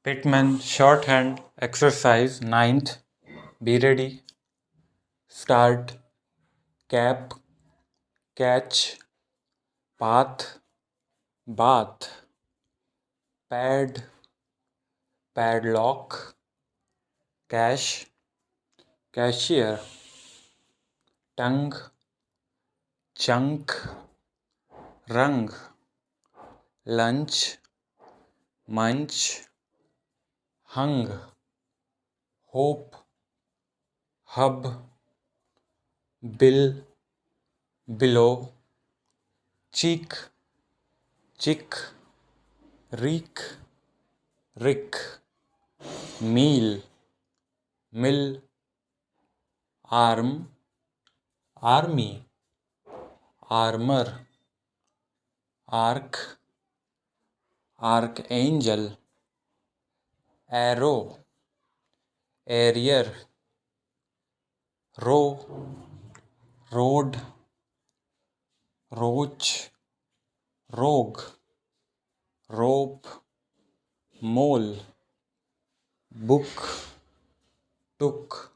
Pitman Shorthand exercise ninth. Be ready. Start. Cap. Catch. Path. Bath. Pad. Padlock. Cash. Cashier. Tongue. Chunk. Rung. Lunch. Munch. Hung. Hope. Hub. Bill. Below. Cheek. Chick. Reek. Rick. Meal. Mill. Arm. Army. Armor. Arc. Archangel. Arrow. Area. Row. Road. Roach. Rogue. Rope. Mole. Book. Took.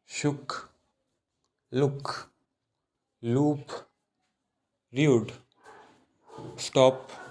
Shook. Look. Loop. Rude. Stop.